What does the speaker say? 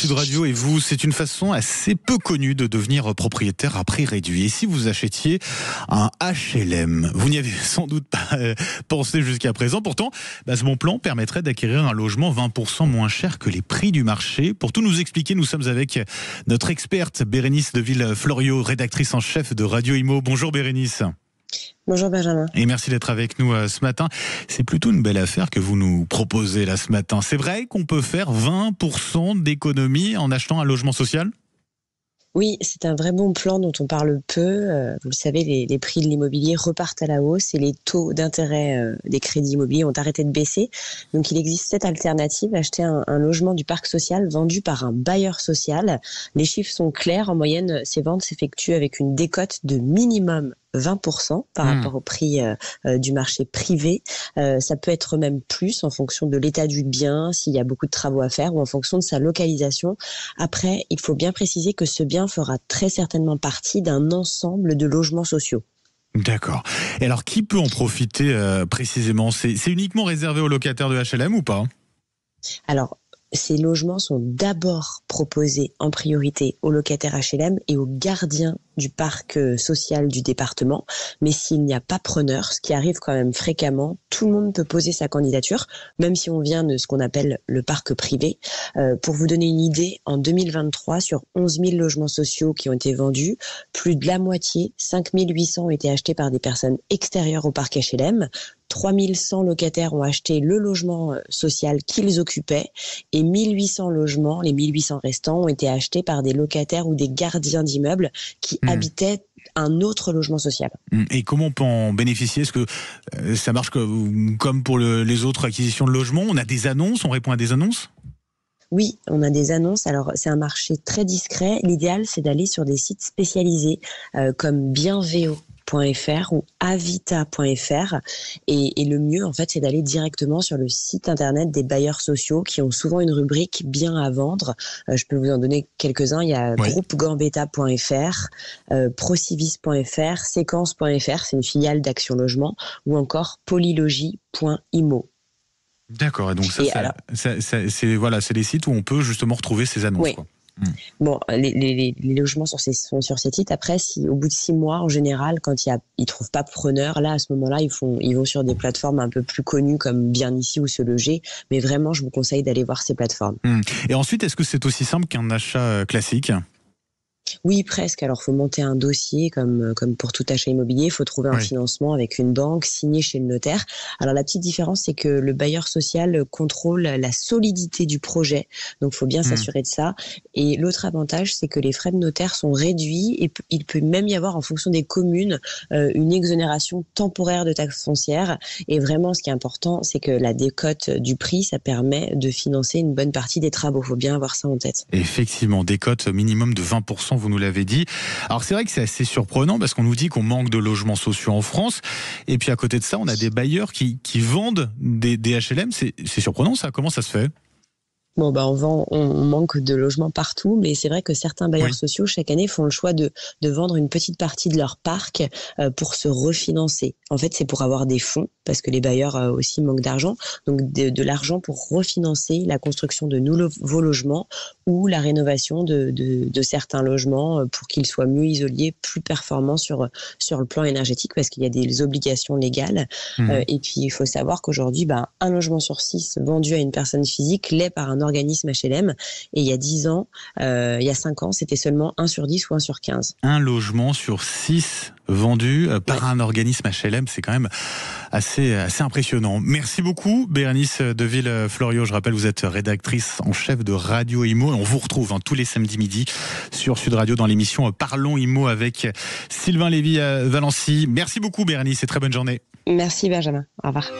Sud Radio et vous, c'est une façon assez peu connue de devenir propriétaire à prix réduit. Et si vous achetiez un HLM, vous n'y avez sans doute pas pensé jusqu'à présent. Pourtant, ce bon plan permettrait d'acquérir un logement 20% moins cher que les prix du marché. Pour tout nous expliquer, nous sommes avec notre experte Bérénice Deville-Fleuriot, rédactrice en chef de Radio Imo. Bonjour Bérénice. Bonjour Benjamin. Et merci d'être avec nous ce matin. C'est plutôt une belle affaire que vous nous proposez là ce matin. C'est vrai qu'on peut faire 20% d'économie en achetant un logement social ? Oui, c'est un vrai bon plan dont on parle peu. Vous le savez, les prix de l'immobilier repartent à la hausse et les taux d'intérêt des crédits immobiliers ont arrêté de baisser. Donc il existe cette alternative, acheter un logement du parc social vendu par un bailleur social. Les chiffres sont clairs. En moyenne, ces ventes s'effectuent avec une décote de minimum 20% par rapport au prix du marché privé. Ça peut être même plus en fonction de l'état du bien, s'il y a beaucoup de travaux à faire ou en fonction de sa localisation. Après, il faut bien préciser que ce bien fera très certainement partie d'un ensemble de logements sociaux. D'accord. Et alors, qui peut en profiter précisément ? C'est uniquement réservé aux locataires de HLM ou pas ? Alors, ces logements sont d'abord proposés en priorité aux locataires HLM et aux gardiens du parc social du département. Mais s'il n'y a pas preneur, ce qui arrive quand même fréquemment, tout le monde peut poser sa candidature, même si on vient de ce qu'on appelle le parc privé. Pour vous donner une idée, en 2023, sur 11 000 logements sociaux qui ont été vendus, plus de la moitié, 5 800, ont été achetés par des personnes extérieures au parc HLM. 3 100 locataires ont acheté le logement social qu'ils occupaient et 1 800 logements, les 1 800 restants, ont été achetés par des locataires ou des gardiens d'immeubles qui habitaient un autre logement social. Et comment on peut en bénéficier ? Est-ce que ça marche comme pour les autres acquisitions de logements ? On a des annonces, on répond à des annonces ? Oui, on a des annonces. Alors, c'est un marché très discret. L'idéal, c'est d'aller sur des sites spécialisés comme Bienveo.fr ou Avita.fr et le mieux en fait c'est d'aller directement sur le site internet des bailleurs sociaux qui ont souvent une rubrique bien à vendre. Je peux vous en donner quelques-uns. Il y a groupegambetta.fr, procivis.fr, séquence.fr, c'est une filiale d'Action Logement, ou encore polylogie.imo. D'accord, et donc c'est les sites où on peut justement retrouver ces annonces. Oui. Quoi. Bon, les logements sont sur ces sites. Après, si au bout de 6 mois, en général, quand ils trouvent pas preneur, là, à ce moment-là, ils vont sur des plateformes un peu plus connues comme Bien Ici ou Se Loger. Mais vraiment, je vous conseille d'aller voir ces plateformes. Et ensuite, est-ce que c'est aussi simple qu'un achat classique ? Oui, presque. Alors, faut monter un dossier comme pour tout achat immobilier. Il faut trouver un financement avec une banque, signé chez le notaire. Alors, la petite différence, c'est que le bailleur social contrôle la solidité du projet. Donc, faut bien s'assurer de ça. Et l'autre avantage, c'est que les frais de notaire sont réduits et il peut même y avoir, en fonction des communes, une exonération temporaire de taxes foncières. Et vraiment, ce qui est important, c'est que la décote du prix, ça permet de financer une bonne partie des travaux. Faut bien avoir ça en tête. Effectivement, décote minimum de 20%. Vous nous l'avez dit. Alors c'est vrai que c'est assez surprenant parce qu'on nous dit qu'on manque de logements sociaux en France et puis à côté de ça on a des bailleurs qui vendent des HLM. C'est surprenant ça, comment ça se fait ? Bon, on manque de logements partout, mais c'est vrai que certains bailleurs sociaux, chaque année, font le choix de vendre une petite partie de leur parc pour se refinancer. En fait, c'est pour avoir des fonds, parce que les bailleurs aussi manquent d'argent, donc de l'argent pour refinancer la construction de nouveaux logements ou la rénovation de certains logements pour qu'ils soient mieux isolés, plus performants sur le plan énergétique, parce qu'il y a des obligations légales. Et puis, il faut savoir qu'aujourd'hui, un logement sur 6 vendu à une personne physique l'est par un organisme HLM, et il y a 10 ans, il y a 5 ans, c'était seulement 1 sur 10 ou 1 sur 15. Un logement sur 6 vendu par un organisme HLM, c'est quand même assez impressionnant. Merci beaucoup Bérénice Deville-Fleuriot. Je rappelle, vous êtes rédactrice en chef de Radio Imo et on vous retrouve tous les samedis midi sur Sud Radio dans l'émission Parlons Imo avec Sylvain Lévy-Valency. Merci beaucoup Bérénice et très bonne journée. Merci Benjamin, au revoir.